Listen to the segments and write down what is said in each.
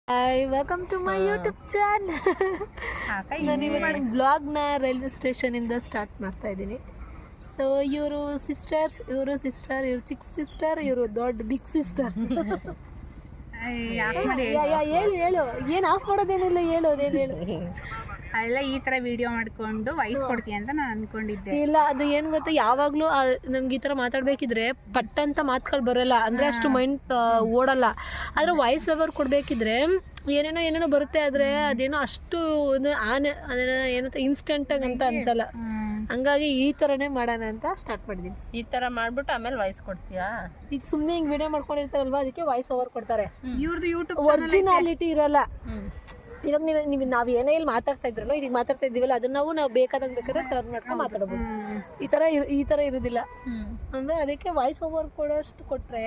Hi welcome to my YouTube channel. ನಾನು ಇವತ್ತು ಬ್ಲಾಗ್ನ railway ಸ್ಟೇಷನಿಂದ start ಮಾಡ್ತಾ ಇದ್ದೀನಿ. ಸೊ ಇವರು ಸಿಸ್ಟರ್ಸ್, ಇವರು ಚಿಕ್ಕ ಸಿಸ್ಟರ್, ಇವರು ದೊಡ್ಡ ಬಿಗ್ ಸಿಸ್ಟರ್. ಹೇಳು ಏನು ಆಫ್ ಮಾಡೋದೇನಿಲ್ಲ, ಅದೇನು ಹೇಳು. ಅದೆಲ್ಲ ಈ ತರ ವಿಡಿಯೋ ಮಾಡ್ಕೊಂಡು ವಾಯ್ಸ್ ಕೊಡ್ತೀಯ ಅಂತ ನಾನು ಅನ್ಕೊಂಡಿದ್ದೆ. ಇಲ್ಲ, ಅದು ಏನು ಗೊತ್ತಾ, ಯಾವಾಗಲೂ ನಮ್ಗೆ ಈ ಥರ ಮಾತಾಡ್ಬೇಕಿದ್ರೆ ಪಟ್ಟಂತ ಮಾತುಗಳು ಬರೋಲ್ಲ, ಅಂದರೆ ಅಷ್ಟು ಮೈಂಡ್ ಓಡಲ್ಲ. ಆದರೆ ವಾಯ್ಸ್ ಓವರ್ ಕೊಡಬೇಕಿದ್ರೆ ಏನೇನೋ ಬರುತ್ತೆ, ಆದರೆ ಅದೇನೋ ಅಷ್ಟು ಏನಂತ ಇನ್ಸ್ಟೆಂಟಾಗಿ ಅಂತ ಅನ್ಸಲ್ಲ. ಹಂಗಾಗಿ ಈ ಥರನೇ ಮಾಡೋಣ ಅಂತ ಸ್ಟಾರ್ಟ್ ಮಾಡಿದ್ದೀನಿ. ಈ ಥರ ಮಾಡ್ಬಿಟ್ಟು ಆಮೇಲೆ ವಾಯ್ಸ್ ಕೊಡ್ತೀಯಾ? ಈಗ ಸುಮ್ಮನೆ ಹಿಂಗೆ ವಿಡಿಯೋ ಮಾಡ್ಕೊಂಡಿರ್ತಾರಲ್ವಾ, ಅದಕ್ಕೆ ವಾಯ್ಸ್ ಓವರ್ ಕೊಡ್ತಾರೆ. ಇವ್ರದ್ದು ಯೂಟ್ಯೂಬ್ ಒರಿಜಿನಾಲಿಟಿ ಇರಲ್ಲ. ಇವಾಗ ನಾವು ಏನೇ ಇಲ್ಲಿ ಮಾತಾಡ್ತಾ ಇದ್ರು, ಇದೀಗ ಮಾತಾಡ್ತಾ ಇದೀವಲ್ಲ, ಅದನ್ನ ನಾವು ಬೇಕಾದ್ರೆ ಟರ್ನ್ ಮಾಡ್ಕೊಂಡು ಮಾತಾಡ್ಬೋದು. ಈ ಥರ ಇರೋದಿಲ್ಲ. ಅಂದರೆ ಅದಕ್ಕೆ ವಾಯ್ಸ್ ಓವರ್ ಕೊಡೋಷ್ಟು ಕೊಟ್ಟರೆ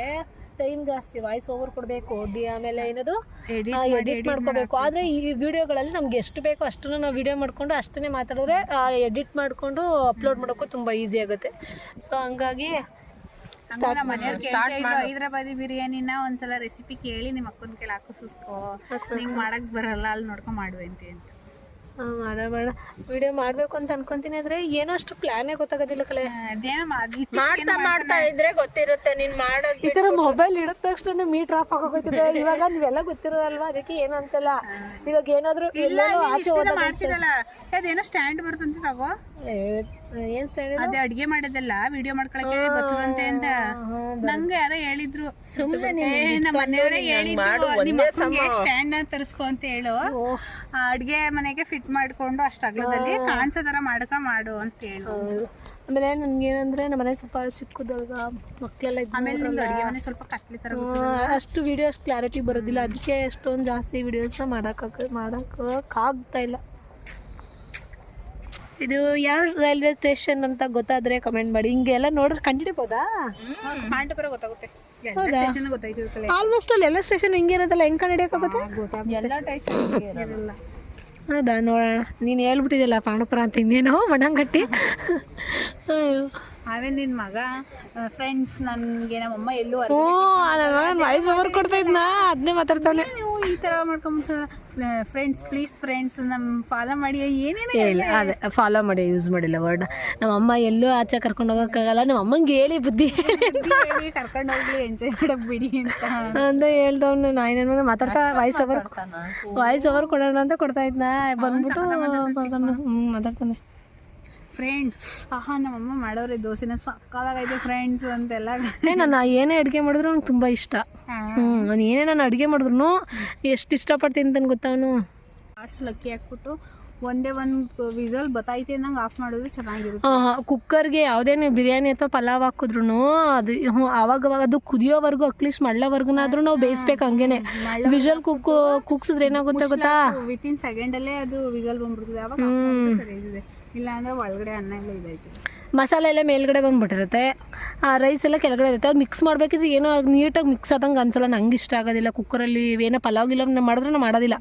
ಟೈಮ್ ಜಾಸ್ತಿ. ವಾಯ್ಸ್ ಓವರ್ ಕೊಡಬೇಕು, ಆಮೇಲೆ ಏನದು ಎಡಿಟ್ ಮಾಡ್ಕೋಬೇಕು. ಆದರೆ ಈ ವಿಡಿಯೋಗಳಲ್ಲಿ ನಮ್ಗೆ ಎಷ್ಟು ಬೇಕೋ ಅಷ್ಟನ್ನು ನಾವು ವಿಡಿಯೋ ಮಾಡ್ಕೊಂಡು ಅಷ್ಟನ್ನೇ ಮಾತಾಡಿದ್ರೆ ಎಡಿಟ್ ಮಾಡಿಕೊಂಡು ಅಪ್ಲೋಡ್ ಮಾಡೋಕ್ಕೂ ತುಂಬ ಈಸಿ ಆಗುತ್ತೆ. ಸೊ ಹಂಗಾಗಿ ಹೈದ್ರಾಬಾದಿ ಬಿರಿಯಾನಿನ ಒಂದ್ಸಲ ರೆಸಿಪಿ ಕೇಳಿ ನಿಮ್ಮ ಅಕ್ಕನ ಕೇಳಿ ಹಾಕಿಸ್ಕೋ, ನಿಂಗೆ ಮಾಡಕ್ ಬರಲ್ಲ, ಅಲ್ಲಿ ನೋಡ್ಕೊಂಡು ಮಾಡುವಂತೆ ಅಂತ. ಬೇಡ ವಿಡಿಯೋ ಮಾಡ್ಬೇಕು ಅಂತ ಅನ್ಕೊಂತೀನಿ, ಆದ್ರೆ ಏನೋ ಅಷ್ಟು ಪ್ಲಾನೇ ಗೊತ್ತಾಗೋದಿಲ್ಲ ಕಲೆ. ಮಾಡ್ತಾ ಇದ್ರೆ ಗೊತ್ತಿರುತ್ತೆ ನೀನ್ ಮಾಡೋದು. ಈ ತರ ಮೊಬೈಲ್ ಇಡದ ತಕ್ಷಣ ಮೀಟರ್ ಆಫ್ ಆಗೋಗ್ತಿದೆ. ಇವಾಗ ನೀವೆಲ್ಲ ಗೊತ್ತಿರೋದಲ್ವಾ, ಅದಕ್ಕೆ ಏನು ಅನ್ಸಲ್ಲ. ಇವಾಗ ಏನಾದ್ರು ಅದೇನೋ ಸ್ಟ್ಯಾಂಡ್ ಬರ್ತಂತ ತಗೋ. ಏನ್ ಸ್ಟ್ಯಾಂಡ್? ಅದೇ ಅಡ್ಗೆ ಮಾಡೋದಲ್ಲ ವಿಡಿಯೋ ಮಾಡ್ಕೊಳಕ್ಕೆ ಬರ್ತದಂತೆ ಅಂತ ನಂಗೆ ಯಾರೋ ಹೇಳಿದ್ರು. ನಮ್ಮ ಮನೆಯವರೇ ಹೇಳಿದ್ರು, ಸ್ಟ್ಯಾಂಡ್ ತರಿಸ್ಕೊ ಅಂತ ಹೇಳು, ಅಡ್ಗೆ ಮನೆಗೆ ಫಿಟ್ ಮಾಡ್ಕೊಂಡು ಅಷ್ಟ ಅಗಲದಲ್ಲಿ ಕಾಣಿಸೋ ತರ ಮಾಡು ಅಂತ ಹೇಳು. ಆಮೇಲೆ ನನ್ಗೇನಂದ್ರೆ ನಮ್ಮ ಮನೆ ಸ್ವಲ್ಪ ಚಿಕ್ಕದಾಗ ಮಕ್ಕಳೆಲ್ಲ ಆಮೇಲೆ ನಿಮ್ದು ಅಡುಗೆ ಮನೆ ಸ್ವಲ್ಪ ಕತ್ಲಿ ತರ ಅಷ್ಟು ವಿಡಿಯೋ ಅಷ್ಟು ಕ್ಲಾರಿಟಿ ಬರೋದಿಲ್ಲ. ಅದಕ್ಕೆ ಅಷ್ಟೊಂದು ಜಾಸ್ತಿ ವಿಡಿಯೋಸ್ನ ಮಾಡೋಕ್ಕಾಗ್ತಾ ಇಲ್ಲ. ಇದು ಯಾವ ರೈಲ್ವೆ ಸ್ಟೇಷನ್ ಅಂತ ಗೊತ್ತಾದ್ರೆ ಕಮೆಂಟ್ ಮಾಡಿ. ಹಿಂಗೆಲ್ಲ ನೋಡ್ರೆ ಕಂಡಿಡಿಬೋದಾ? ಆಲ್ಮೋಸ್ಟ್ ಅಲ್ಲಿ ಎಲ್ಲ ಸ್ಟೇಷನ್ ಹಿಂಗೆ ಇರೋದಲ್ಲ, ಹೆಂಗ್ ಕಂಡಿಡಿಯೋಕ್ಕಾಗುತ್ತೆ? ಹೌದಾ, ನೋಡೋಣ. ನೀನು ಹೇಳ್ಬಿಟ್ಟಿದ್ಯಲ್ಲ ಪಾಂಡಪುರ ಅಂತ, ಇನ್ನೇನೋ ಮಣ್ಣಂಗಟ್ಟಿ. ಆಮೇಲೆ ನಿನ್ನ ಮಗ ಫ್ರೆಂಡ್ಸ್ ನನಗೆ ನಮ್ಮಮ್ಮ ಎಲ್ಲೂ ವಾಯ್ಸ್ ಓವರ್ ಕೊಡ್ತಾ ಇದ್ನಾ, ಅದನ್ನೇ ಮಾತಾಡ್ತಾವನೆ. ನೀವು ಈ ಥರ ಮಾಡ್ಕೊಂಬಿಡ್ತಾಳ. ಫ್ರೆಂಡ್ಸ್ ನಮ್ಮ ಫಾಲೋ ಮಾಡಿ ಏನೇನು ಇಲ್ಲ, ಅದೇ ಫಾಲೋ ಮಾಡಿ ಯೂಸ್ ಮಾಡಿಲ್ಲ ವರ್ಡ್. ನಮ್ಮಮ್ಮ ಎಲ್ಲೂ ಆಚೆ ಕರ್ಕೊಂಡು ಹೋಗೋಕ್ಕಾಗಲ್ಲ, ನಮ್ಮ ಅಮ್ಮಂಗೆ ಹೇಳಿ ಬುದ್ಧಿ ಹೇಳಿ ಕರ್ಕೊಂಡು ಹೋಗ್ಲಿ, ಎಂಜಾಯ್ ಮಾಡಕ್ ಬಿಡಿ ಅಂತ ಹೇಳ್ದವ್ನು. ನಾನೇನು ಮಾತಾಡ್ತಾ ವಾಯ್ಸ್ ಓವರ್ ಕೊಡೋಣ ಅಂತ ಕೊಡ್ತಾ ಇದ್ನ, ಬಂದ್ಬಿಟ್ಟು ಮಾತಾಡ್ತಾನೆ. ಫ್ರೆಂಡ್ಸ್, ನಮ್ಮಮ್ಮ ಮಾಡೋರೆ ದೋಸೆನ ಸಕ್ಕದಾಗೈತೆ ಫ್ರೆಂಡ್ಸ್ ಅಂತೆಲ್ಲ. ನಾನು ಏನೇ ಅಡುಗೆ ಮಾಡಿದ್ರು ಅವ್ನಿಗೆ ತುಂಬ ಇಷ್ಟ. ನಾನು ಏನೇ ನಾನು ಅಡುಗೆ ಮಾಡಿದ್ರು ಎಷ್ಟು ಇಷ್ಟಪಡ್ತೀನಿ ಅಂತ ಗೊತ್ತವನು. ಅಷ್ಟು ಲಕ್ಕಿ ಹಾಕ್ಬಿಟ್ಟು ಒಂದೇ ಒಂದು ವಿಸಲ್ ಬತ್ತೈತೆ ಅಂದಂಗೆ ಆಫ್ ಮಾಡಿದ್ರೆ ಚೆನ್ನಾಗಿರುತ್ತೆ. ಕುಕ್ಕರ್ಗೆ ಯಾವುದೇ ನೀವು ಬಿರಿಯಾನಿ ಅಥವಾ ಪಲಾವ್ ಹಾಕಿದ್ರು ಅದು ಅವಾಗ ಅದು ಕುದಿಯೋವರೆಗೂ ಅಟ್ಲೀಸ್ಟ್ ಮಳ್ಳವರೆಗುನಾದ್ರೂ ನಾವು ಬೇಯಿಸ್ಬೇಕು. ಹಂಗೇನೆ ವಿಸಲ್ ಕುಗ್ಸಿದ್ರೆ ಏನಾಗುತ್ತೆ ಗೊತ್ತಾ, ವಿತಿನ್ ಸೆಕೆಂಡಲ್ಲೇ ಅದು ವಿಸಲ್ ಬಂದ್ಬಿಡ್ತದೆ. ಅವಾಗ ಸರಿಯಾಗಿದೆ, ಇಲ್ಲ ಅಂದರೆ ಒಳಗಡೆ ಅನ್ನ ಎಲ್ಲ ಇದೈತೆ, ಮಸಾಲೆ ಎಲ್ಲ ಮೇಲ್ಗಡೆ ಬಂದ್ಬಿಟ್ಟಿರುತ್ತೆ, ರೈಸ್ ಎಲ್ಲ ಕೆಳಗಡೆ ಇರುತ್ತೆ. ಅದು ಮಿಕ್ಸ್ ಮಾಡಬೇಕಿದ್ರೆ ಏನೋ ನೀಟಾಗಿ ಮಿಕ್ಸ್ ಆದಂಗೆ ಅನ್ಸಲ್ಲ. ನಂಗೆ ಇಷ್ಟ ಆಗೋದಿಲ್ಲ ಕುಕ್ಕರಲ್ಲಿ ಏನೋ ಪಲಾವ್ ಗಿಲಾವ್ ಮಾಡಿದ್ರೆ ನಾನು ಮಾಡೋದಿಲ್ಲ,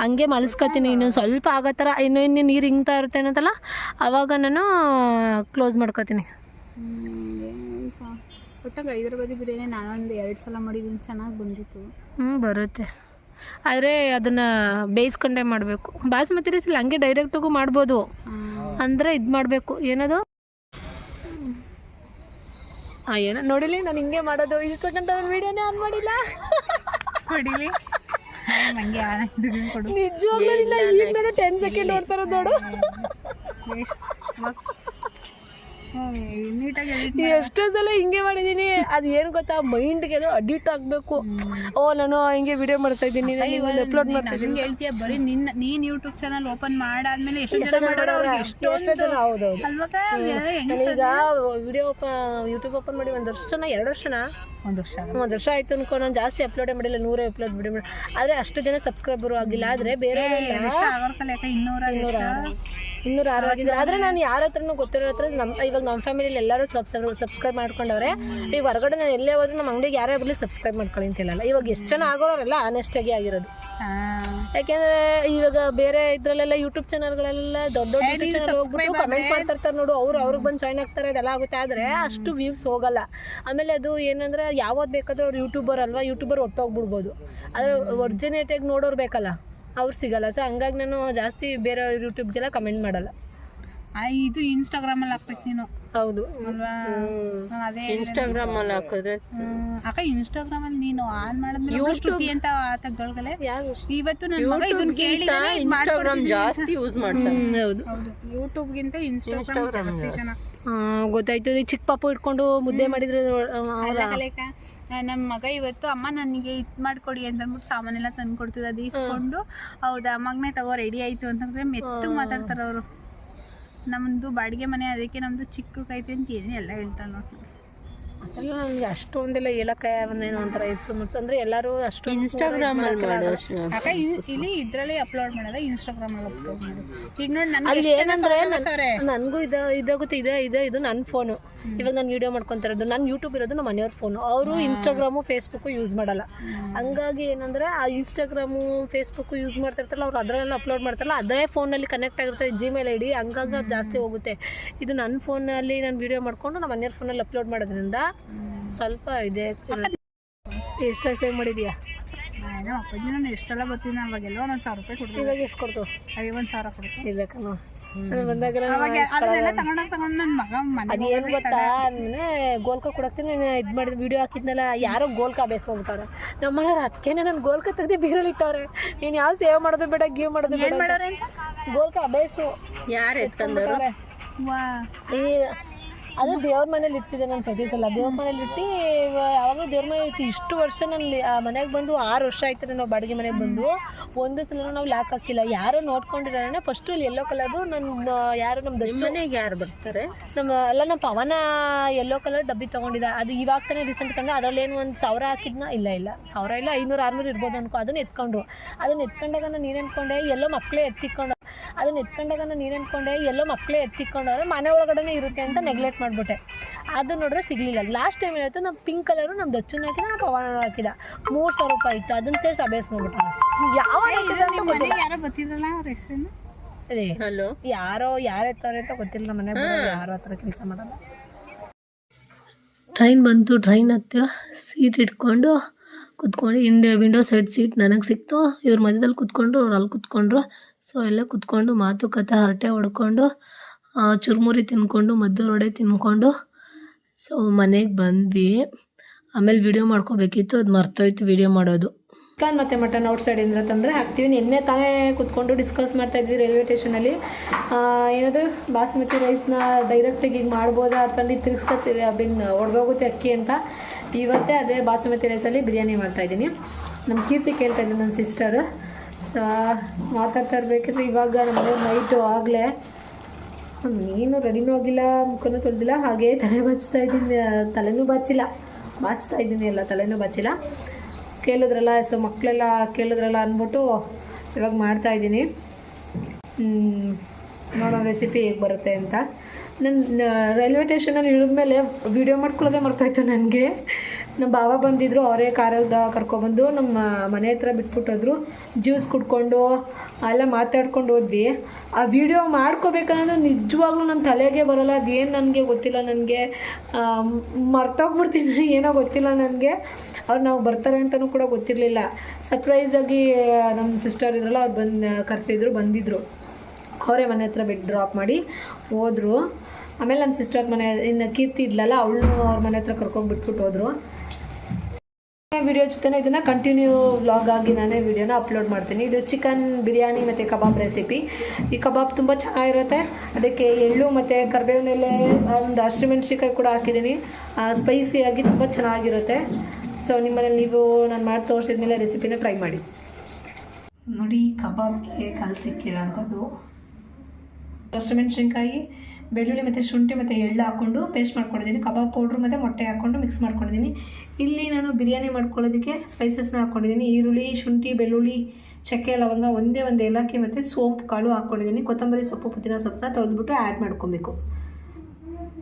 ಹಂಗೆ ಮಲ್ಸ್ಕೊತೀನಿ. ಇನ್ನು ಸ್ವಲ್ಪ ಆಗೋ ಥರ ಇನ್ನೂ ನೀರು ಹಿಂಗ್ತಾ ಇರುತ್ತೆ ಅನ್ನೋದಲ್ಲ, ಆವಾಗ ನಾನು ಕ್ಲೋಸ್ ಮಾಡ್ಕೊತೀನಿ. ಒಟ್ಟಾಗಿ ಹೈದ್ರಾಬಾದಿ ಬಿರಿಯಾನಿ ನಾನೊಂದು 2 ಸಲ ಮಾಡಿದ್ದೀನಿ, ಚೆನ್ನಾಗಿ ಬಂದಿತ್ತು. ಬರುತ್ತೆ, ಆದರೆ ಅದನ್ನು ಬೇಯಿಸ್ಕೊಂಡೇ ಮಾಡಬೇಕು. ಬಾಸ್ಮತಿ ರೈಸ್ ಇಲ್ಲ ಹಂಗೆ ಡೈರೆಕ್ಟಾಗೂ ಮಾಡ್ಬೋದು, ಅಂದರೆ ಇದು ಮಾಡಬೇಕು. ಏನದು ಏನೋ ನೋಡಿಲಿ, ನಾನು ಹಿಂಗೆ ಮಾಡೋದು. ಇಷ್ಟು ಗಂಟೆ ವೀಡಿಯೋನೇ ಆನ್ ಮಾಡಿಲ್ಲ, ಹೊಡಿಲಿ ನಿಜವಾಗ್ಲೂ ಇಲ್ಲ. ಈಗ ನಾನು 10 ಸೆಕೆಂಡ್ ನೋಡ್ತಾ ಇರೋದು ನೋಡು. ಎಷ್ಟೋ ಸಲ ಹಿಂಗೆ ಮಾಡಿದ್ದೀನಿ. ಅದು ಏನು ಗೊತ್ತಾ, ಮೈಂಡ್ಗೆ ಅದು ಅಡಿಕ್ಟ್ ಆಗಬೇಕು. ನಾನು ಹಿಂಗೆ ವಿಡಿಯೋ ಮಾಡ್ತಾ ಇದ್ದೀನಿ, ಅಪ್ಲೋಡ್ ಮಾಡ್ತಾ ಇದ್ದೀನಿ. ಹೇಳ್ತೀಯ ಬರೀ ನೀನ್ ಯೂಟ್ಯೂಬ್ ಚಾನಲ್ ಓಪನ್ ಮಾಡಾದ್ಮೇಲೆ ಎಷ್ಟೋ ಜನ ಹೌದೌದು. ಈಗ ವಿಡಿಯೋ ಯೂಟ್ಯೂಬ್ ಓಪನ್ ಮಾಡಿ 1 ವರ್ಷನ 2 ವರ್ಷನ 1 ವರ್ಷ ಆಯ್ತು ಅನ್ಕೊ. ನಾನು ಜಾಸ್ತಿ ಅಪ್ಲೋಡೇ ಮಾಡಿಲ್ಲ, 100 ಅಪ್ಲೋಡ್ ವಿಡಿಯೋ ಮಾಡಿ. ಆದರೆ ಅಷ್ಟು ಜನ ಸಬ್ಸ್ಕ್ರೈಬರು ಆಗಿಲ್ಲ. ಆದರೆ ಬೇರೆ 206 ಆಗಿದ್ದಾರೆ. ಆದರೆ ನಾನು ಯಾರ ಹತ್ರನೂ ಗೊತ್ತಿರೋ ಹತ್ರ ಇವಾಗ ನಮ್ಮ ಫ್ಯಾಮಿಲಿಯಲ್ಲಿ ಎಲ್ಲರೂ ಸಬ್ಸ್ಕ್ರೈಬ್ ಮಾಡ್ಕೊಂಡವ್ರೆ. ಈಗ ಹೊರಗಡೆ ನಾನು ಎಲ್ಲೇ ಹೋದ್ರೆ ನಮ್ಮ ಅಂಗಡಿಗೆ ಯಾರೇ ಬರಲಿ ಸಬ್ಸ್ಕ್ರೈಬ್ ಮಾಡ್ಕೊಳ್ಳಿ ಅಂತ ಹೇಳಲ್ಲ. ಇವಾಗ ಎಷ್ಟು ಜನ ಆಗೋರೆಲ್ಲ ಆನೆಸ್ಟಾಗಿ ಆಗಿರೋದು. ಯಾಕೆಂದ್ರೆ ಇವಾಗ ಬೇರೆ ಇದ್ರಲ್ಲೆಲ್ಲ ಯೂಟ್ಯೂಬ್ ಚಾನಲ್ಗಳೆಲ್ಲ ದೊಡ್ಡ ದೊಡ್ಡ ಯೂಟ್ಯೂಬ್ ಚಾನಲ್ ಹೋಗ್ಬಿಟ್ಟು ಕಮೆಂಟ್ ಮಾಡ್ತಿರ್ತಾರೆ ನೋಡು, ಅವ್ರಿಗೆ ಬಂದು ಜಾಯ್ನ್ ಆಗ್ತಾರೆ, ಅದೆಲ್ಲ ಆಗುತ್ತೆ. ಆದರೆ ಅಷ್ಟು ವ್ಯೂಸ್ ಹೋಗಲ್ಲ. ಆಮೇಲೆ ಅದು ಏನಂದ್ರೆ ಯಾವ್ದು ಬೇಕಾದ್ರೂ ಅವ್ರು ಯೂಟ್ಯೂಬರ್ ಅಲ್ವಾ, ಯೂಟ್ಯೂಬರ್ ಒಟ್ಟೋಗ್ಬಿಡ್ಬೋದು. ಆದರೆ ಒರ್ಜಿನೇಟಾಗಿ ನೋಡೋರು ಬೇಕಲ್ಲ, ಅವ್ರು ಸಿಗಲ್ಲ. ಸೊ ಹಂಗಾಗಿ ನಾನು ಜಾಸ್ತಿ ಬೇರೆ ಯೂಟ್ಯೂಬ್ಗೆಲ್ಲ ಕಮೆಂಟ್ ಮಾಡಲ್ಲ. ಇದು ಇನ್ಸ್ಟಾಗ್ರಾಮಲ್ಲಿ ಹಾಕ್ಬೇಕು ನೀನು. ಹೌದು ಅಲ್ವಾ? ಅದೇ ಇನ್ಸ್ಟಾಗ್ರಾಮಲ್ಲಿ ಹಾಕಿದ್ರೆ ಅಕ್ಕ ಇನ್ಸ್ಟಾಗ್ರಾಮಲ್ಲಿ ನೀನು ಆನ್ ಮಾಡಿದ್ಮೇಲೆ ಶ್ರುತಿ ಅಂತ ತೆಗ್ದೊಳಗಲೆ ಯಾರು ಇವತ್ತು ನನ್ನ ಮಗ ಇದನ್ನ ಕೇಳಿದಾನೆ, ಇನ್ಸ್ಟಾಗ್ರಾಮ್ ಜಾಸ್ತಿ ಯೂಸ್ ಮಾಡ್ತಾರೆ. ಹೌದು ಯೂಟ್ಯೂಬ್ಗಿಂತ ಇನ್ಸ್ಟಾಗ್ರಾಮ್ ಜಾಸ್ತಿ ಜನ. ಗೊತ್ತಾಯ್ತು. ಈಗ ಚಿಕ್ಕ ಪಾಪು ಇಟ್ಕೊಂಡು ಮುದ್ದೆ ಮಾಡಿದ್ರೆ ಕಲೆಕ ನಮ್ಮ ಮಗ ಇವತ್ತು ಅಮ್ಮ ನನಗೆ ಇದು ಮಾಡ್ಕೊಡಿ ಅಂತ ಅಂದ್ಬಿಟ್ಟು ಸಾಮಾನೆಲ್ಲ ತಂದು ಕೊಡ್ತಿದ್ದ. ಅದು ಇಸ್ಕೊಂಡು ಹೌದಾ ಮಗನೇ ತಗೋ ರೆಡಿ ಆಯಿತು ಅಂತಂದ್ರೆ ಮೆತ್ತು ಮಾತಾಡ್ತಾರೆ ಅವರು. ನಮ್ಮದು ಬಾಡಿಗೆ ಮನೆ, ಅದಕ್ಕೆ ನಮ್ಮದು ಚಿಕ್ಕೈತೆ ಅಂತ ಏನು ಎಲ್ಲ ಹೇಳ್ತಾರೆ ನೋಡಿ. ಅದೆಲ್ಲ ನನಗೆ ಅಷ್ಟೊಂದೆಲ್ಲ ಹೇಳಕ್ಕಾಯ ಒಂದೇನೋ ಒಂಥರ ಇದು ಅಂದರೆ ಎಲ್ಲರೂ ಅಷ್ಟು ಇನ್ಸ್ಟಾಗ್ರಾಮಲ್ಲಿ ಮಾಡು. ಅಕ್ಕ ಇಲ್ಲಿ ಇದರಲ್ಲಿ ಅಪ್ಲೋಡ್ ಮಾಡೋದ ಇನ್ಸ್ಟಾಗ್ರಾಮಲ್ಲಿ ಅಪ್ಲೋಡ್ ಮಾಡೋದು. ಈಗ ನೋಡಿ ಅಲ್ಲಿ ಏನಂದ್ರೆ ನನಗೂ ಇದಾಗುತ್ತೆ. ಇದು ನನ್ನ ಫೋನು. ಇವಾಗ ನಾನು ವೀಡಿಯೋ ಮಾಡ್ಕೊತಿರೋದು, ನಾನು ಯೂಟ್ಯೂಬ್ ಇರೋದು ನಮ್ಮ ಮನೆಯವ್ರ ಫೋನು. ಅವರು ಇನ್ಸ್ಟಾಗ್ರಾಮು ಫೇಸ್ಬುಕ್ಕು ಯೂಸ್ ಮಾಡಲ್ಲ. ಹಂಗಾಗಿ ಏನಂದರೆ ಆ ಇನ್ಸ್ಟಾಗ್ರಾಮು ಫೇಸ್ಬುಕ್ಕು ಯೂಸ್ ಮಾಡ್ತಿರ್ತಾರಲ್ಲ, ಅವ್ರು ಅದರಲ್ಲೆಲ್ಲ ಅಪ್ಲೋಡ್ ಮಾಡ್ತಾರಲ್ಲ, ಅದೇ ಫೋನಲ್ಲಿ ಕನೆಕ್ಟ್ ಆಗಿರುತ್ತೆ Gmail ID. ಹಂಗಾಗಿ ಅದು ಜಾಸ್ತಿ ಹೋಗುತ್ತೆ. ಇದು ನನ್ನ ಫೋನಲ್ಲಿ ನಾನು ವೀಡಿಯೋ ಮಾಡಿಕೊಂಡು ನಮ್ಮ ಮನೆಯವ್ರ ಫೋನಲ್ಲಿ ಅಪ್ಲೋಡ್ ಮಾಡೋದ್ರಿಂದ ಸ್ವಲ್ಪ ಇದೆ. ಎಷ್ಟಾಗಿ ಸೇವ್ ಮಾಡಿದ್ಯಾ? ನಮ್ಮ ಅಪ್ಪಾಜಿ ನಾನು ಎಷ್ಟು ಸಲ ಬರ್ತೀನಿ, ಅವಾಗೆಲ್ಲ ಒಂದು 1000 ರೂಪಾಯಿ ಕೊಡ್ತೀನಿ. ಇವಾಗ ಎಷ್ಟು ಕೊಡ್ತು? 50,000 ಕೊಡ್ತೀನಿ. ಇಲ್ಲ ಕಣ, ಬಂದಾಗೆಲ್ಲ ಅದನ್ನೆಲ್ಲ ತಗೊಂಡು ನನ್ನ ಮಗ ಅದು ಏನು ಗೊತ್ತಾ, ಗೋಲ್ಕ ಕೊಡಕ್ತೀನಿ ಇದು ಮಾಡಿದ ವೀಡಿಯೋ ಹಾಕಿದ್ನಲ್ಲ, ಯಾರೋ ಗೋಲ್ಕ ಬೇಯಿಸ್ಕೊಂಡ್ಬಿಟ್ಟಾರೆ ನಮ್ಮ ಮನೆಯವ್ರು. ಅದಕ್ಕೇನೆ ನಾನು ಗೋಲ್ಕ ತೆಗ್ದು ಬೀರಲ್ಲಿ ಇಟ್ಟವ್ರೆ. ನೀನು ಯಾವ ಸೇವ್ ಮಾಡೋದು ಬೇಡ, ಗಿವ್ ಮಾಡೋದು ಬೇಡ, ಗೋಲ್ಕ ಬೇಯಿಸು. ಯಾರು ಎತ್ಕೊಂಡವ್ರೆ? ಈ ಅದು ದೇವ್ರ ಮನೇಲಿ ಇಡ್ತಿದ್ದೆ ನಾನು ಪ್ರತಿ ಸಲ. ದೇವ್ರ ಮನೇಲಿ ಇಟ್ಟು ಯಾವಾಗಲೂ ದೇವ್ರ ಮನೇಲಿ ಇರ್ತೀವಿ. ಇಷ್ಟು ವರ್ಷ ನಾನು ಮನೆಗೆ ಬಂದು 6 ವರ್ಷ ಆಯ್ತದೆ ನಾವು ಬಾಡಿಗೆ ಮನೆಗೆ ಬಂದು. ಒಂದು ಸಲ ನಾವು ಲಾಕ್ ಹಾಕಿಲ್ಲ. ಯಾರೋ ನೋಡ್ಕೊಂಡಿರೋಣ ಫಸ್ಟು ಅಲ್ಲಿ ಯೆಲ್ಲೋ ಕಲರ್ದು ನನ್ನ ಯಾರು ನಮ್ಮ ಮನೆಗೆ ಯಾರು ಬರ್ತಾರೆ? ನಮ್ಮ ಪವನ ಯೆಲ್ಲೋ ಕಲರ್ ಡಬ್ಬಿ ತೊಗೊಂಡಿದ್ದ. ಅದು ಇವಾಗ ತಾನೇ ರೀಸೆಂಟ್ ತಂಗ. ಅದರಲ್ಲಿ ಏನು 1,000 ಹಾಕಿದ್ನ? ಇಲ್ಲ 1,000 ಇಲ್ಲ, 500-600 ಇರ್ಬೋದು ಅನ್ಕೋ. ಅದನ್ನ ಎತ್ಕೊಂಡ್ರು. ಅದನ್ನ ಎತ್ಕೊಂಡಾಗ ನಾನು ಏನು ಅನ್ಕೊಂಡೆ, ಎಲ್ಲೋ ಮಕ್ಕಳೇ ಎತ್ತಿಕೊಂಡು. ಅದನ್ನ ಎತ್ಕೊಂಡಾಗ ನಾನು ಏನು ಅನ್ಕೊಂಡೆ, ಎಲ್ಲೋ ಮಕ್ಕಳೇ ಎತ್ತಿಕೊಂಡವ್ರೆ, ಮನೆ ಒಳಗಡೆ ಇರುತ್ತೆ ಅಂತ ನೆಗ್ಲೆಕ್ಟ್ ಮಾಡಿಬಿಟ್ಟೆ. ಅದು ನೋಡಿದ್ರೆ ಸಿಗಲಿಲ್ಲ. ಲಾಸ್ಟ್ ಟೈಮ್ ಏನಾಯ್ತು, ನಮ್ಮ ಪಿಂಕ್ ಕಲರು ನಮ್ಮ ದಚ್ಚುನ ಹಾಕಿದ, ನಮ್ಮ ಪವನ ಹಾಕಿದ. 3,000 ರೂಪಾಯಿ ಇತ್ತು. ಅದನ್ನ ಸೇರಿಸಿ ಅಬೇಸ್ಕೊಂಡ್ಬಿಟ್ಟು ಯಾವ ಯಾರೋ ಗೊತ್ತಿರಲ್ಲ ಅವ್ರ ಹೆಸರೇನು. ಹಲೋ, ಯಾರು ಎತ್ತವ್ರೆ ಅಂತ ಗೊತ್ತಿಲ್ಲ. ನಮ್ಮ ಮನೆ ಯಾರು ಆ ಥರ ಕೆಲಸ ಮಾಡಲ್ಲ. ಟ್ರೈನ್ ಬಂತು. ಟ್ರೈನ್ ಹತ್ತಿರ ಸೀಟ್ ಇಟ್ಕೊಂಡು ಕುತ್ಕೊಂಡು ವಿಂಡೋ ಸೈಡ್ ಸೀಟ್ ನನಗೆ ಸಿಕ್ತು. ಇವ್ರ ಮಧ್ಯದಲ್ಲಿ ಕುತ್ಕೊಂಡ್ರು, ಅವ್ರು ಅಲ್ಲಿ ಕುತ್ಕೊಂಡ್ರು. ಸೊ ಎಲ್ಲ ಕುತ್ಕೊಂಡು ಮಾತುಕತೆ ಹರಟೆ ಹೊಡ್ಕೊಂಡು ಚುರುಮುರಿ ತಿನ್ಕೊಂಡು ಮದ್ದೂರು ವಡೆ ತಿನ್ಕೊಂಡು ಸೊ ಮನೆಗೆ ಬಂದ್ವಿ. ಆಮೇಲೆ ವೀಡಿಯೋ ಮಾಡ್ಕೋಬೇಕಿತ್ತು, ಅದು ಮರ್ತೋಯ್ತು ವೀಡಿಯೋ ಮಾಡೋದು. ಚಿಕನ್ ಮತ್ತು ಮಟನ್ ಔಟ್ ಸೈಡಿಂದ ತಂದರೆ ಹಾಕ್ತೀವಿ. ನಿನ್ನೆ ತಾನೇ ಕುತ್ಕೊಂಡು ಡಿಸ್ಕಸ್ ಮಾಡ್ತಾಯಿದ್ವಿ ರೈಲ್ವೆ ಸ್ಟೇಷನಲ್ಲಿ. ಏನದು ಬಾಸ್ಮತಿ ರೈಸ್ನ ಡೈರೆಕ್ಟಾಗಿ ಈಗ ಮಾಡ್ಬೋದಾ ಅಂತಂದು ತಿರುಗಿಸ್ತೀವಿ, ಒಡೆದೋಗುತ್ತೆ ಅಕ್ಕಿ ಅಂತ. ಇವತ್ತೇ ಅದೇ ಬಾಸುಮತಿ ರೈಸಲ್ಲಿ ಬಿರಿಯಾನಿ ಮಾಡ್ತಾಯಿದ್ದೀನಿ. ನಮ್ಮ ಕೀರ್ತಿ ಕೇಳ್ತಾಯಿದ್ದೀನಿ, ನನ್ನ ಸಿಸ್ಟರು. ಸೊ ಮಾತಾಡ್ತಾ ಇರಬೇಕಿದ್ರೆ ಇವಾಗ ನಮ್ಮ ಮನೆ ನೈಟು ಆಗಲೇ ನೀನು ರೆಡಿನೂ ಆಗಿಲ್ಲ, ಮುಖನೂ ತೊಳೆದಿಲ್ಲ, ಹಾಗೇ ತಲೆ ಬಾಚ್ತಾಯಿದ್ದೀನಿ. ತಲೆನೂ ಬಾಚ್ತಾ ಇದ್ದೀನಿ ಎಲ್ಲ, ತಲೆನೂ ಬಾಚಿಲ್ಲ. ಕೇಳಿದ್ರಲ್ಲ, ಸೊ ಮಕ್ಕಳೆಲ್ಲ ಕೇಳಿದ್ರಲ್ಲ ಅಂದ್ಬಿಟ್ಟು ಇವಾಗ ಮಾಡ್ತಾಯಿದ್ದೀನಿ. ನೋಡೋ ರೆಸಿಪಿ ಹೇಗೆ ಬರುತ್ತೆ ಅಂತ. ನನ್ನ ರೈಲ್ವೆ ಸ್ಟೇಷನಲ್ಲಿ ಇಳಿದ್ಮೇಲೆ ವೀಡಿಯೋ ಮಾಡ್ಕೊಳ್ಳೋದೇ ಮರ್ತೋಯ್ತು ನನಗೆ. ನಮ್ಮ ಭಾವ ಬಂದಿದ್ದರು, ಅವರೇ ಕಾರಲ್ಲಿ ಕರ್ಕೊಬಂದು ನಮ್ಮ ಮನೆ ಹತ್ರ ಬಿಟ್ಬಿಟ್ಟೋದ್ರು. ಜ್ಯೂಸ್ ಕುಡ್ಕೊಂಡು ಎಲ್ಲ ಮಾತಾಡ್ಕೊಂಡು ಹೋದ್ವಿ. ಆ ವಿಡಿಯೋ ಮಾಡ್ಕೋಬೇಕನ್ನೋದು ನಿಜವಾಗ್ಲೂ ನನ್ನ ತಲೆಗೆ ಬರೋಲ್ಲ. ಅದೇನು ನನಗೆ ಗೊತ್ತಿಲ್ಲ, ನನಗೆ ಮರ್ತೋಗ್ಬಿಡ್ತೀನಿ, ಏನೋ ಗೊತ್ತಿಲ್ಲ ನನಗೆ. ಅವ್ರು ನಾವು ಬರ್ತಾರೆ ಅಂತಲೂ ಕೂಡ ಗೊತ್ತಿರಲಿಲ್ಲ. ಸರ್ಪ್ರೈಸಾಗಿ ನಮ್ಮ ಸಿಸ್ಟರ್ ಇದ್ರಲ್ಲ, ಅವ್ರು ಬಂದಿದ್ದರು. ಅವರೇ ಮನೆ ಹತ್ರ ಬಿಟ್ಟು ಡ್ರಾಪ್ ಮಾಡಿ ಹೋದರು. ಆಮೇಲೆ ನಮ್ಮ ಸಿಸ್ಟರ್ ಮನೆ, ಇನ್ನು ಕೀರ್ತಿ ಇದ್ಲಲ್ಲ, ಅವಳು ಅವ್ರ ಮನೆ ಹತ್ರ ಕರ್ಕೊಂಡ್ಬಿಟ್ಬಿಟ್ಟು ಹೋದರು. ವಿಡಿಯೋ ಜೊತೆ ಇದನ್ನು ಕಂಟಿನ್ಯೂ ವ್ಲಾಗ್ ಆಗಿ ನಾನೇ ವಿಡಿಯೋನ ಅಪ್ಲೋಡ್ ಮಾಡ್ತೀನಿ. ಇದು ಚಿಕನ್ ಬಿರಿಯಾನಿ ಮತ್ತು ಕಬಾಬ್ ರೆಸಿಪಿ. ಈ ಕಬಾಬ್ ತುಂಬ ಚೆನ್ನಾಗಿರುತ್ತೆ. ಅದಕ್ಕೆ ಎಳ್ಳು ಮತ್ತು ಕರಿಬೇವಿನೆಲೆ, ಒಂದು ಹಸಿಮೆಣ್ಸಿನ್ಕಾಯಿ ಕೂಡ ಹಾಕಿದ್ದೀನಿ. ಸ್ಪೈಸಿಯಾಗಿ ತುಂಬ ಚೆನ್ನಾಗಿರುತ್ತೆ. ಸೊ ನಿಮ್ಮನೇಲಿ ನೀವು ನಾನು ಮಾಡಿ ತೋರಿಸಿದ್ಮೇಲೆ ರೆಸಿಪಿನ ಟ್ರೈ ಮಾಡಿ ನೋಡಿ. ಕಬಾಬ್ಗೆ ಕಲ್ ಸಿಕ್ಕಿರೋಂಥದ್ದು ಹಸಿಮೆಣ್ಸಿನ್ಕಾಯಿ, ಬೆಳ್ಳುಳ್ಳಿ ಮತ್ತು ಶುಂಠಿ ಮತ್ತು ಎಳ್ಳು ಹಾಕ್ಕೊಂಡು ಪೇಸ್ಟ್ ಮಾಡ್ಕೊಂಡಿದ್ದೀನಿ. ಕಬಾಬ್ ಪೌಡ್ರು ಮತ್ತು ಮೊಟ್ಟೆ ಹಾಕ್ಕೊಂಡು ಮಿಕ್ಸ್ ಮಾಡ್ಕೊಂಡಿದ್ದೀನಿ. ಇಲ್ಲಿ ನಾನು ಬಿರಿಯಾನಿ ಮಾಡ್ಕೊಳ್ಳೋದಕ್ಕೆ ಸ್ಪೈಸಸ್ನ ಹಾಕ್ಕೊಂಡಿದ್ದೀನಿ. ಈರುಳ್ಳಿ, ಶುಂಠಿ, ಬೆಳ್ಳುಳ್ಳಿ, ಚಕ್ಕೆ, ಲವಂಗ, ಒಂದೇ ಒಂದು ಏಲಕ್ಕಿ ಮತ್ತು ಸೋಂಪು ಕಾಳು ಹಾಕ್ಕೊಂಡಿದ್ದೀನಿ. ಕೊತ್ತಂಬರಿ ಸೊಪ್ಪು, ಪುದೀನ ಸೊಪ್ಪನ್ನ ತೊಳೆದ್ಬಿಟ್ಟು ಆ್ಯಡ್ ಮಾಡ್ಕೊಬೇಕು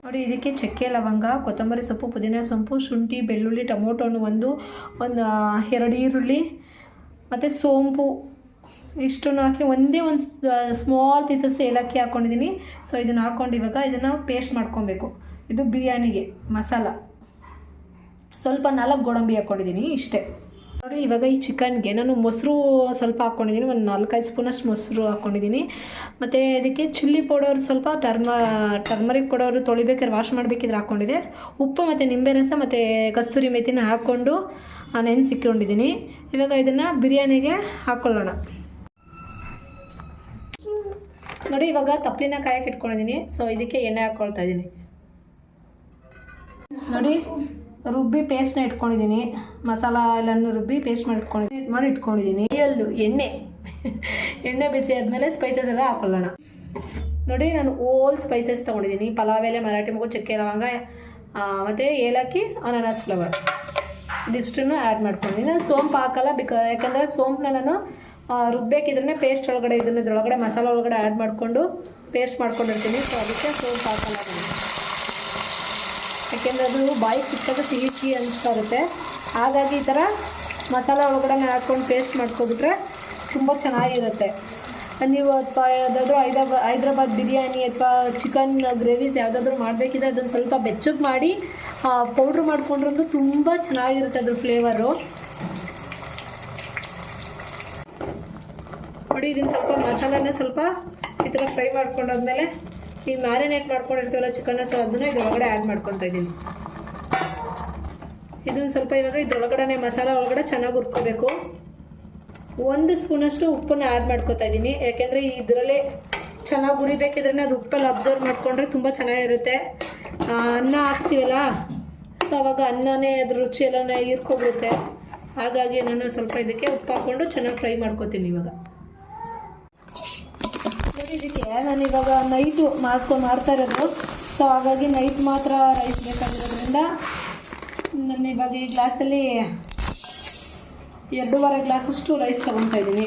ನೋಡಿ. ಇದಕ್ಕೆ ಚಕ್ಕೆ, ಲವಂಗ, ಕೊತ್ತಂಬರಿ ಸೊಪ್ಪು, ಪುದೀನ ಸೊಪ್ಪು, ಶುಂಠಿ, ಬೆಳ್ಳುಳ್ಳಿ, ಟೊಮೊಟೊ ಹಣ್ಣು ಒಂದು 2 ಈರುಳ್ಳಿ, ಮತ್ತು ಸೋಂಪು ಇಷ್ಟನ್ನು ಹಾಕಿ ಒಂದೇ ಒಂದು ಸ್ಮಾಲ್ ಪೀಸಸ್ ಏಲಕ್ಕಿ ಹಾಕ್ಕೊಂಡಿದ್ದೀನಿ. ಸೊ ಇದನ್ನು ಹಾಕ್ಕೊಂಡು ಇವಾಗ ಇದನ್ನು ಪೇಸ್ಟ್ ಮಾಡ್ಕೊಬೇಕು. ಇದು ಬಿರಿಯಾನಿಗೆ ಮಸಾಲ. ಸ್ವಲ್ಪ 4 ಗೋಡಂಬಿ ಹಾಕ್ಕೊಂಡಿದ್ದೀನಿ ಇಷ್ಟೇ ನೋಡಿ. ಇವಾಗ ಈ ಚಿಕನ್ಗೆ ನಾನು ಮೊಸರು ಸ್ವಲ್ಪ ಹಾಕ್ಕೊಂಡಿದ್ದೀನಿ, ಒಂದು 4-5 ಸ್ಪೂನಷ್ಟು ಮೊಸರು ಹಾಕ್ಕೊಂಡಿದ್ದೀನಿ. ಮತ್ತು ಅದಕ್ಕೆ ಚಿಲ್ಲಿ ಪೌಡರ್ ಸ್ವಲ್ಪ ಟರ್ಮರಿಕ್ ಪೌಡರು ತೊಳಿಬೇಕಾದ್ರೆ ವಾಶ್ ಮಾಡಬೇಕಿದ್ರೆ ಹಾಕ್ಕೊಂಡಿದ್ದೆ. ಉಪ್ಪು ಮತ್ತು ನಿಂಬೆ ರಸ ಮತ್ತು ಕಸ್ತೂರಿ ಮೆಥಿನ ಹಾಕ್ಕೊಂಡು ನೆನೆಸಿಕ್ಕೊಂಡಿದ್ದೀನಿ. ಇವಾಗ ಇದನ್ನು ಬಿರಿಯಾನಿಗೆ ಹಾಕ್ಕೊಳ್ಳೋಣ ನೋಡಿ. ಇವಾಗ ತಪ್ಪಲಿನ ಕಾಯಕ್ಕೆ ಇಟ್ಕೊಂಡಿದ್ದೀನಿ. ಸೊ ಇದಕ್ಕೆ ಎಣ್ಣೆ ಹಾಕ್ಕೊಳ್ತಾ ಇದ್ದೀನಿ ನೋಡಿ. ರುಬ್ಬಿ ಪೇಸ್ಟ್ನ ಇಟ್ಕೊಂಡಿದ್ದೀನಿ, ಮಸಾಲ ಎಲ್ಲನೂ ರುಬ್ಬಿ ಪೇಸ್ಟ್ ಮಾಡಿ ಇಟ್ಕೊಂಡಿದ್ದೀನಿ. ಎಳ್ಳು ಎಣ್ಣೆ ಬಿಸಿ ಆದಮೇಲೆ ಸ್ಪೈಸಸ್ ಎಲ್ಲ ಹಾಕೊಳ್ಳೋಣ ನೋಡಿ. ನಾನು ಓಲ್ ಸ್ಪೈಸಸ್ ತೊಗೊಂಡಿದ್ದೀನಿ. ಪಲಾವ್ ಎಲೆ, ಮರಾಠಿ ಮೊಗ್ಗು, ಚಕ್ಕೆ ಲವಂಗ ಮತ್ತು ಏಲಕ್ಕಿ, ಅನಾನಸ್ ಫ್ಲವರ್ ಇದಿಷ್ಟನ್ನು ಆ್ಯಡ್ ಮಾಡ್ಕೊಂಡಿದ್ದೀನಿ. ನಾನು ಸೋಂಪು ಹಾಕಲ್ಲ, ಯಾಕಂದರೆ ಸೋಂಪನ್ನ ನಾನು ರುಬ್ಬೇಕಿದ್ರೆ ಪೇಸ್ಟ್ ಒಳಗಡೆ ಇದ್ರೊಳಗಡೆ ಮಸಾಲ ಒಳಗಡೆ ಆ್ಯಡ್ ಮಾಡಿಕೊಂಡು ಪೇಸ್ಟ್ ಮಾಡ್ಕೊಂಡಿರ್ತೀನಿ. ಸೊ ಅದಕ್ಕೆ ಸೋಂಪು ಹಾಕಲ್ಲ ನಾನು, ಯಾಕೆಂದರೆ ಅದು ಬಾಯಿ ಸಿಕ್ಕಾಗ ಸಿಹಿ ಅನಿಸ್ತಾ ಇರುತ್ತೆ. ಹಾಗಾಗಿ ಈ ಥರ ಮಸಾಲ ಒಳಗಡೆ ಹಾಕ್ಕೊಂಡು ಪೇಸ್ಟ್ ಮಾಡ್ಕೊಬಿಟ್ರೆ ತುಂಬ ಚೆನ್ನಾಗಿರುತ್ತೆ. ನೀವು ಅಥವಾ ಯಾವುದಾದ್ರೂ ಹೈದ್ರಾಬಾದ್ ಬಿರಿಯಾನಿ ಅಥವಾ ಚಿಕನ್ ಗ್ರೇವೀಸ್ ಯಾವುದಾದ್ರೂ ಮಾಡಬೇಕಿದ್ರೆ ಅದನ್ನು ಸ್ವಲ್ಪ ಬೆಚ್ಚಗೆ ಮಾಡಿ ಪೌಡ್ರ್ ಮಾಡಿಕೊಂಡ್ರೂ ತುಂಬ ಚೆನ್ನಾಗಿರುತ್ತೆ ಅದ್ರ ಫ್ಲೇವರು ನೋಡಿ. ಇದನ್ನು ಸ್ವಲ್ಪ ಮಸಾಲಾನ ಸ್ವಲ್ಪ ಈ ಥರ ಫ್ರೈ ಮಾಡ್ಕೊಂಡಾದ್ಮೇಲೆ ಈ ಮ್ಯಾರಿನೇಟ್ ಮಾಡ್ಕೊಂಡಿರ್ತೀವಲ್ಲ ಚಿಕನ್ನ, ಸೊ ಅದನ್ನು ಇದ್ರೊಳಗಡೆ ಆ್ಯಡ್ ಮಾಡ್ಕೊತಾ ಇದ್ದೀನಿ. ಇದನ್ನು ಸ್ವಲ್ಪ ಇವಾಗ ಇದ್ರೊಳಗಡೆ ಮಸಾಲ ಒಳಗಡೆ ಚೆನ್ನಾಗಿ ಹುರ್ಕೋಬೇಕು. 1 ಸ್ಪೂನಷ್ಟು ಉಪ್ಪನ್ನು ಆ್ಯಡ್ ಮಾಡ್ಕೊತಾ ಇದ್ದೀನಿ, ಯಾಕೆಂದರೆ ಇದರಲ್ಲೇ ಚೆನ್ನಾಗಿ ಹುರಿಬೇಕಿದ್ರೆ ಅದು ಉಪ್ಪಲ್ಲಿ ಅಬ್ಸರ್ವ್ ಮಾಡಿಕೊಂಡ್ರೆ ತುಂಬ ಚೆನ್ನಾಗಿರುತ್ತೆ. ಅನ್ನ ಹಾಕ್ತೀವಲ್ಲ, ಸೊ ಅವಾಗ ಅನ್ನನೇ ಅದ್ರ ರುಚಿ ಎಲ್ಲ ಹೀರ್ಕೊಬಿಡುತ್ತೆ. ಹಾಗಾಗಿ ನಾನು ಸ್ವಲ್ಪ ಇದಕ್ಕೆ ಉಪ್ಪು ಹಾಕ್ಕೊಂಡು ಚೆನ್ನಾಗಿ ಫ್ರೈ ಮಾಡ್ಕೊತೀನಿ. ಇವಾಗ ಇದಕ್ಕೆ ನಾನು ಇವಾಗ ನೈಟು ಮಾಡ್ತಾ ಇರೋದು. ಸೊ ಹಾಗಾಗಿ ನೈಟ್ ಮಾತ್ರ ರೈಸ್ ಬೇಕಾಗಿರೋದ್ರಿಂದ ನಾನು ಇವಾಗ ಈ ಗ್ಲಾಸಲ್ಲಿ 2.5 ಗ್ಲಾಸಷ್ಟು ರೈಸ್ ತೊಗೊತಾ ಇದ್ದೀನಿ.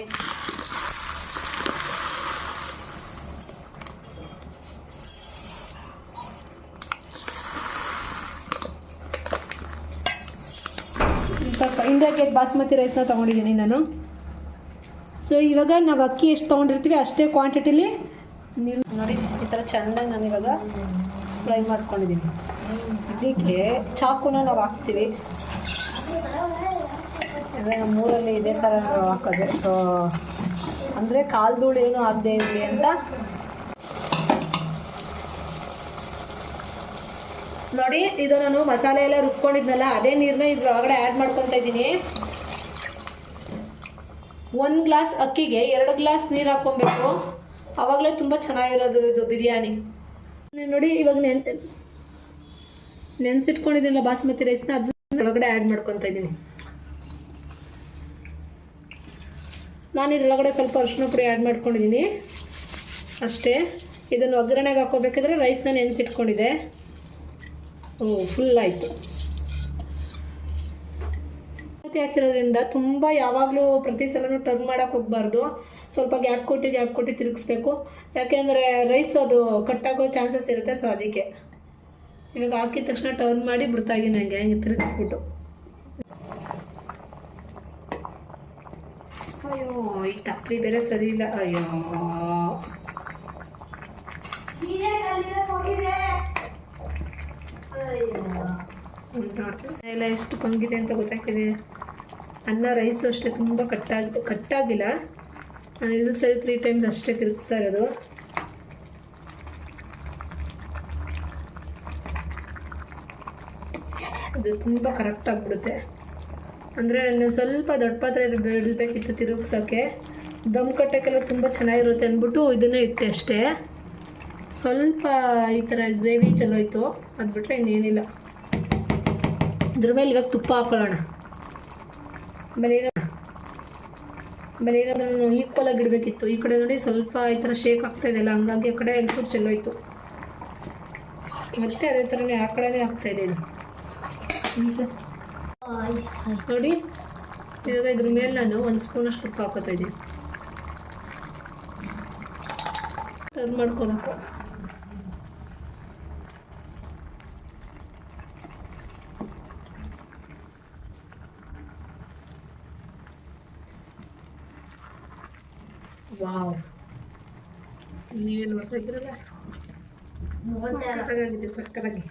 ಇಂಡಿಯಾ ಗೇಟ್ ಬಾಸ್ಮತಿ ರೈಸ್ನ ತೊಗೊಂಡಿದ್ದೀನಿ ನಾನು. ಸೊ ಇವಾಗ ನಾವು ಅಕ್ಕಿ ಎಷ್ಟು ತೊಗೊಂಡಿರ್ತೀವಿ ಅಷ್ಟೇ ಕ್ವಾಂಟಿಟಿಲಿ ನೀರು ನೋಡಿ ಈ ಥರ ಚೆನ್ನಾಗಿ ನಾನು ಇವಾಗ ಫ್ರೈ ಮಾಡ್ಕೊಂಡಿದ್ದೀನಿ. ಇದಕ್ಕೆ ಚಾಕುನ ನಾವು ಹಾಕ್ತೀವಿ, ಅಂದರೆ ನಮ್ಮೂರಲ್ಲಿ ಇದೇ ಥರ ನಾವು ಹಾಕೋದು. ಸೊ ಅಂದರೆ ಕಾಲು ಧೂಳು ಏನೂ ಆಗದೆ ಇರಲಿ ಅಂತ ನೋಡಿ. ಇದು ನಾನು ಮಸಾಲೆ ಎಲ್ಲ ರುಬ್ಕೊಂಡಿದ್ನಲ್ಲ ಅದೇ ನೀರನ್ನ ಇದ್ರೊಳಗಡೆ ಆ್ಯಡ್ ಮಾಡ್ಕೊತಾ ಇದ್ದೀನಿ. 1 ಗ್ಲಾಸ್ ಅಕ್ಕಿಗೆ 2 ಗ್ಲಾಸ್ ನೀರು ಹಾಕ್ಕೊಬೇಕು, ಆವಾಗಲೇ ತುಂಬ ಚೆನ್ನಾಗಿರೋದು ಇದು ಬಿರಿಯಾನಿ ನೋಡಿ. ಇವಾಗ ನೆನೆಸಿಟ್ಕೊಂಡಿದ್ದೀನಲ್ಲ ಬಾಸ್ಮತಿ ರೈಸ್ನ ಅದನ್ನ ಒಳಗಡೆ ಆ್ಯಡ್ ಮಾಡ್ಕೊತಾ ಇದ್ದೀನಿ. ನಾನು ಇದ್ರೊಳಗಡೆ ಸ್ವಲ್ಪ ಅರಿಶಿನ ಪುಡಿ ಆ್ಯಡ್ ಮಾಡ್ಕೊಂಡಿದ್ದೀನಿ ಅಷ್ಟೇ. ಇದನ್ನು ಒಗ್ಗರಣೆಗೆ ಹಾಕೋಬೇಕಾದ್ರೆ ರೈಸ್ನ ನೆನೆಸಿಟ್ಕೊಂಡಿದ್ದೆ. ಫುಲ್ ಆಯಿತು. ಹಾಕಿರೋದ್ರಿಂದ ತುಂಬ ಯಾವಾಗಲೂ ಪ್ರತಿ ಸಲನೂ ಟರ್ನ್ ಮಾಡೋಕ್ಕೆ ಹೋಗಬಾರ್ದು. ಸ್ವಲ್ಪ ಗ್ಯಾಪ್ ಕೊಟ್ಟು ತಿರುಗಿಸ್ಬೇಕು, ಯಾಕೆಂದರೆ ರೈಸ್ ಅದು ಕಟ್ಟಾಗೋ ಚಾನ್ಸಸ್ ಇರುತ್ತೆ. ಸೊ ಅದಕ್ಕೆ ಇವಾಗ ಹಾಕಿದ ತಕ್ಷಣ ಟರ್ನ್ ಮಾಡಿ ಬಿಡ್ತಾಯಿದ್ದೀನಿ, ಹಂಗೆ ತಿರುಗಿಸ್ಬಿಟ್ಟು. ಅಯ್ಯೋ ಈ ತಪ್ಪಲಿ ಬೇರೆ ಸರಿ ಇಲ್ಲ. ಅಯ್ಯೋ ಎಲ್ಲ ಎಷ್ಟು ಪಂಗಿದೆ ಅಂತ ಗೊತ್ತಾಗ್ತಿದೆ. ಅನ್ನ ರೈಸು ಅಷ್ಟೇ ತುಂಬ ಕಟ್ಟಾಗಿಲ್ಲ. ನಾನು ಇದು ಸರಿ 3 ಟೈಮ್ಸ್ ಅಷ್ಟೇ ತಿರುಗಿಸ್ತಾ ಇರೋದು. ಅದು ತುಂಬ ಕರೆಕ್ಟ್ ಆಗಿಬಿಡುತ್ತೆ. ಅಂದರೆ ನಾನು ಸ್ವಲ್ಪ ದೊಡ್ಡ ಪಾತ್ರೆ ಬಿಡಬೇಕಿತ್ತು ತಿರುಗ್ಸೋಕ್ಕೆ. ದಮ್ ಕಟ್ಟೋಕ್ಕೆಲ್ಲ ತುಂಬ ಚೆನ್ನಾಗಿರುತ್ತೆ ಅಂದ್ಬಿಟ್ಟು ಇದನ್ನೇ ಇಟ್ಟೆ ಅಷ್ಟೇ. ಸ್ವಲ್ಪ ಈ ಥರ ಗ್ರೇವಿ ಚಲೋ ಇತ್ತು, ಅದು ಬಿಟ್ಟರೆ ಇನ್ನೇನಿಲ್ಲ. ಇದ್ರ ಮೇಲೆ ಇವಾಗ ತುಪ್ಪ ಹಾಕ್ಕೊಳ್ಳೋಣ. ಆಮೇಲೆ ಏನಾದರೂ ನಾನು ಈಕ್ವಲಾಗಿ ಇಡಬೇಕಿತ್ತು. ಈ ಕಡೆ ನೋಡಿ ಸ್ವಲ್ಪ ಈ ಥರ ಶೇಕ್ ಆಗ್ತಾಯಿದೆಯಲ್ಲ, ಹಂಗಾಗಿ ಆ ಕಡೆ ಒಂಚೂರು ಚೆಲ್ಲೋ ಇತ್ತು. ಮತ್ತೆ ಅದೇ ಥರನೇ ಆ ಕಡೆನೇ ಆಗ್ತಾಯಿದೆ ಇದು ನೋಡಿ. ಇವಾಗ ಇದ್ರ ಮೇಲೆ ನಾನು 1 ಸ್ಪೂನಷ್ಟು ತುಪ್ಪ ಹಾಕೋತಾ ಇದ್ದೀನಿ. ಟರ್ನ್ ಮಾಡ್ಕೋಬೇಕು. ವಾವ್, ನೀವೇನು ನೋಡ್ತಾ ಇದ್ದೀರಲ್ಲ, ಸಕ್ಕತ್ತಾಗಿದೆ ಸಕ್ಕತ್ತಾಗಿ.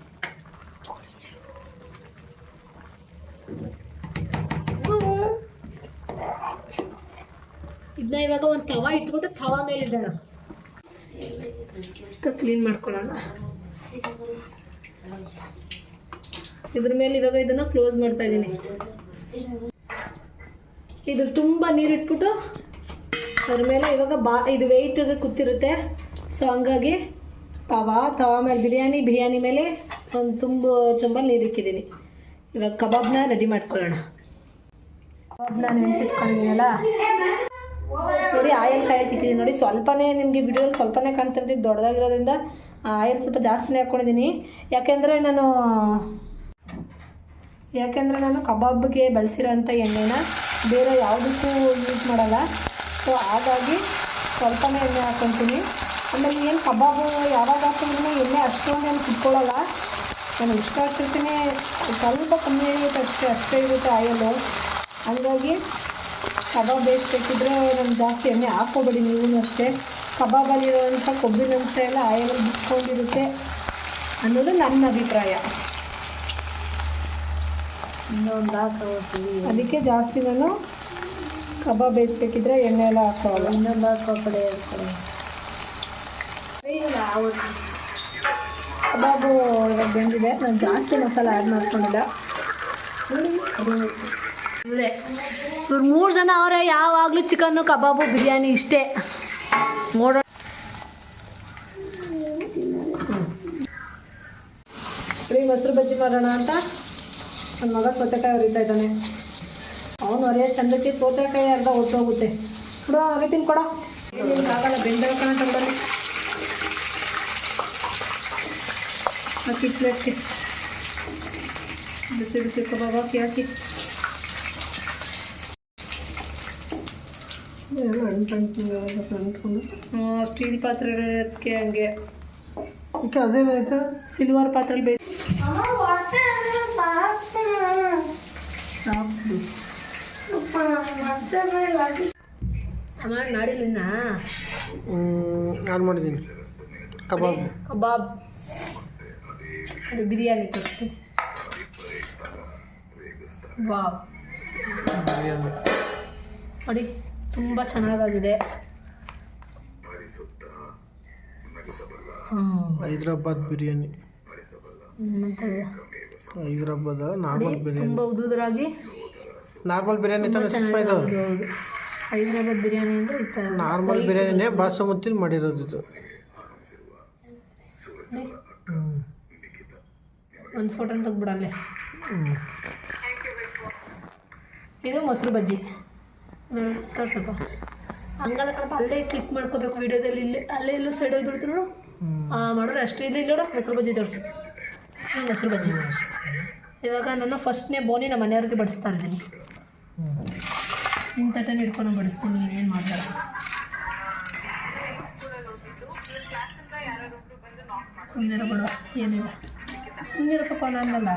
ಇದನ್ನ ಇವಾಗ ಒಂದು ತವಾ ಇಟ್ಬಿಟ್ಟು ತವಾ ಮೇಲೆ ಇಡೋಣ, ಕ್ಲೀನ್ ಮಾಡ್ಕೊಳ್ಳೋಣ. ಇದ್ರ ಮೇಲೆ ಇವಾಗ ಇದನ್ನ ಕ್ಲೋಸ್ ಮಾಡ್ತಾ ಇದ್ದೀನಿ. ಇದು ತುಂಬ ನೀರಿಟ್ಬಿಟ್ಟು ಅದ್ರ ಮೇಲೆ ಇವಾಗ ಇದು ವೆಯ್ಟಿಗೆ ಕೂತಿರುತ್ತೆ. ಸೊ ಹಂಗಾಗಿ ತವಾ ಮೇಲೆ ಬಿರಿಯಾನಿ ಮೇಲೆ ಒಂದು ಚೊಂಬಲ್ಲಿ ನೀರು ಇಕ್ಕಿದ್ದೀನಿ. ಇವಾಗ ಕಬಾಬ್ನ ರೆಡಿ ಮಾಡ್ಕೊಳ್ಳೋಣ. ಕಬಾಬ್ನ ನೆನೆಸಿಟ್ಕೊಂಡಿದ್ದೀನಲ್ಲ ನೋಡಿ, ಆಯಿಲ್ ಕಾಯಕ್ಕೆ ಇಟ್ಟಿದ್ದೀನಿ ನೋಡಿ. ಸ್ವಲ್ಪನೇ ನಿಮಗೆ ವಿಡಿಯೋಲಿ ಸ್ವಲ್ಪನೇ ಕಾಣ್ತಿರ್ತೀನಿ, ದೊಡ್ಡದಾಗಿರೋದ್ರಿಂದ ಆಯಿಲ್ ಸ್ವಲ್ಪ ಜಾಸ್ತಿನೇ ಹಾಕ್ಕೊಂಡಿದ್ದೀನಿ. ಯಾಕೆಂದರೆ ನಾನು ಕಬಾಬ್ಗೆ ಬಳಸಿರೋಂಥ ಎಣ್ಣೆನ ಬೇರೆ ಯಾವುದಕ್ಕೂ ಯೂಸ್ ಮಾಡಲ್ಲ. ಸೊ ಹಾಗಾಗಿ ಸ್ವಲ್ಪನೇ ಎಣ್ಣೆ ಹಾಕ್ಕೊತೀನಿ. ಆಮೇಲೆ ಏನು ಕಬಾಬು ಯಾವಾಗ ಹಾಕಿದ್ರೂ ಎಣ್ಣೆ ಅಷ್ಟೊಂದು ಏನು ಕುಟ್ಕೊಳ್ಳಲ್ಲ. ನಾನು ಇಷ್ಟ ಹಾಕ್ತಿರ್ತೀನಿ, ಸ್ವಲ್ಪ ಕಮ್ಮಿ ಆಗುತ್ತೆ ಅಷ್ಟೇ ಇರುತ್ತೆ ಆಯಿಲು. ಹಾಗಾಗಿ ಕಬಾಬ್ ಬೇಯಿಸ್ಬೇಕಿದ್ರೆ ನಾನು ಜಾಸ್ತಿ ಎಣ್ಣೆ ಹಾಕ್ಕೋಬೇಡಿ ನೀವು ಅಷ್ಟೇ. ಕಬಾಬಲ್ಲಿರೋಂಥ ಕೊಬ್ಬಿನಂಶ ಎಲ್ಲ ಆಯಿಲಲ್ಲಿ ಬಿಟ್ಕೊಂಡಿರುತ್ತೆ ಅನ್ನೋದು ನನ್ನ ಅಭಿಪ್ರಾಯ. ಅದಕ್ಕೆ ಜಾಸ್ತಿ ನಾನು ಕಬಾಬ್ ಬೇಯಿಸ್ಬೇಕಿದ್ರೆ ಎಣ್ಣೆ ಎಲ್ಲ ಹಾಕೋಲ್ಲ. ಇನ್ನೊಂದು ಹಾಕೋಕಡೆ ಕಬಾಬು ಇವಾಗ ಬೆಂದಿದೆ. ನಾನು ಜಾಸ್ತಿ ಮಸಾಲೆ ಆ್ಯಡ್ ಮಾಡ್ಕೊಂಡಿಲ್ಲ. ಅಂದರೆ ಇವ್ರು 3 ಜನ ಅವರೇ, ಯಾವಾಗಲೂ ಚಿಕನ್ನು ಕಬಾಬು ಬಿರಿಯಾನಿ ಇಷ್ಟೇ ನೋಡೋಣ. ಮೊಸರು ಬಜ್ಜಿ ಮಾಡೋಣ ಅಂತ ನನ್ನ ಮಗ ಸೌತೆಕಾಯಿ ಹೊರಿತಾ ಇದ್ದಾನೆ. ಅವನು ಹೊರೆಯೋ ಚಂದಕ್ಕೆ ಸೌತೆಕಾಯಿ ಅರ್ಧ ಹೊಟ್ಟೋಗುತ್ತೆ. ಕೊಡ ಹೊರಿತೀನಿ, ಕೊಡ. ಆಗಲ್ಲ, ಬೆಂದಳ್ಕಣ ತಗೊಳ್ಳಿ. ಹಾಕಿ ಪ್ಲೇಟ್ಗೆ ಬಿಸಿ ಬಿಸಿ ಕಬಾಬ್ ಹಾಕಿ ಸ್ಟೀಲ್ ಪಾತ್ರೆ ಇರೋದಕ್ಕೆ ಹಂಗೆ. ಓಕೆ, ಅದೇನಾಯ್ತು? ಸಿಲ್ವರ್ ಪಾತ್ರೆಲಿ ಬೇಯಿಸಿ ಮಾಡಿಲ್ಲ. ನಾನು ಮಾಡಿದ್ದೀನಿ ಕಬಾಬ್ ಅದು ಬಿರಿಯಾನಿ ತರ್ತೀನಿ. ವಾವ್ ನೋಡಿ, ತುಂಬ ಚೆನ್ನಾಗಾಗಿದೆ. ಹೈದ್ರಾಬಾದ್ ಬಿರಿಯಾನಿ. ಹೈದ್ರಾಬಾದ್ ನಾರ್ಮಲ್ ಬಿರಿಯಾನಿ ತುಂಬ ಉದುರಾಗಿ ನಾರ್ಮಲ್ ಬಿರಿಯಾನಿ ಚೆನ್ನಾಗಿದೆ. ಹೈದ್ರಾಬಾದ್ ಬಿರಿಯಾನಿ ಅಂದರೆ ಈ ಥರ ನಾರ್ಮಲ್ ಬಿರಿಯಾನಿನೇ ಬಾಸುಮತಿಲಿ ಮಾಡಿರೋದು ಇದು. ಒಂದು ಫೋಟೋನ ತೆಗ್ಬಿಡಲ್ಲೇ. ಇದು ಮೊಸರು ಬಜ್ಜಿ ತೋರ್ಸಪ್ಪ. ಹಂಗಲ್ಲ ಕಣಪ್ಪ, ಅಲ್ಲೇ ಕ್ಲಿಕ್ ಮಾಡ್ಕೋಬೇಕು ವಿಡಿಯೋದಲ್ಲಿ. ಇಲ್ಲಿ ಅಲ್ಲೇ ಇಲ್ಲೂ ಸೈಡಲ್ಲಿ ಬಿಡ್ತು ನೋಡು, ಮಾಡೋರು ಅಷ್ಟು. ಇಲ್ಲಿ ನೋಡು ಮೊಸರು ಬಜ್ಜಿ ತೋರಿಸು. ಮೊಸರು ಬಜ್ಜಿ ಇವಾಗ ನಾನು ಫಸ್ಟ್ನೇ ಬೋನಿ ನಮ್ಮ ಮನೆಯವ್ರಿಗೆ ಬಡಿಸ್ತಾ ಇದ್ದೀನಿ. ನಿನ್ನ ತಟ್ಟೆನ ಇಟ್ಕೊಂಡು ಬಡಿಸ್ತೀನಿ, ಏನು ಮಾಡ್ತಾರೆ. ಸುಮ್ಮನೆ ಬಿಡು, ಏನಿಲ್ಲ, ಸುಮ್ಮನಿರಪ್ಪ ನಾನಲ್ಲ.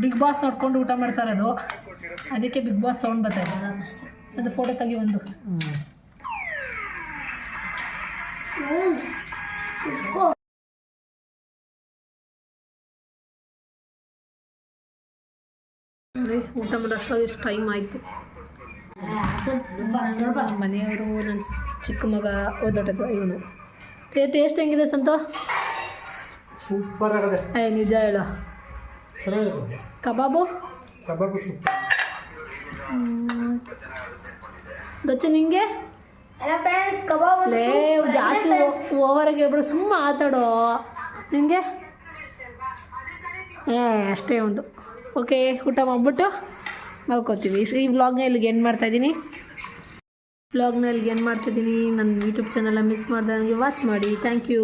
ಬಿಗ್ ಬಾಸ್ ನೋಡ್ಕೊಂಡು ಊಟ ಮಾಡ್ತಾ ಇರೋದು, ಅದಕ್ಕೆ ಬಿಗ್ ಬಾಸ್ ಸೌಂಡ್ ಬರ್ತಾ ಇದೆ. ಅದು ಫೋಟೋ ತೆಗಿ ಒಂದು. ಊಟ ಮಾಡೋಷ್ಟು ಎಷ್ಟು ಟೈಮ್ ಆಯಿತು. ಮನೆಯವರು, ನನ್ನ ಚಿಕ್ಕ ಮಗ, ದೊಡ್ಡದು ಇವನು. ಟೇಸ್ಟ್ ಹೆಂಗಿದೆ ಸಂತ? ಸೂಪರ್ ಆಗಿದೆ. ನಿಜ ಹೇಳು. ಕಬಾಬು ದಚ್ಚ ನಿಂಗೆ ಜಾಸ್ತಿ ಓವರಾಗಿ ಹೇಳ್ಬಿಡು, ಸುಮ್ಮ ಮಾತಾಡೋ. ನಿನಗೆ ಅಷ್ಟೇ ಒಂದು. ಓಕೆ, ಊಟ ಮಾಡ್ಬಿಟ್ಟು ಮಲ್ಕೋತೀವಿ. ಈ ವ್ಲಾಗ್ನ ಇಲ್ಲಿಗೆ ಎಂಡ್ ಮಾಡ್ತಾಯಿದ್ದೀನಿ. ನನ್ನ ಯೂಟ್ಯೂಬ್ ಚಾನಲ್ ಮಿಸ್ ಮಾಡಿದೆ, ನನಗೆ ವಾಚ್ ಮಾಡಿ. Thank you.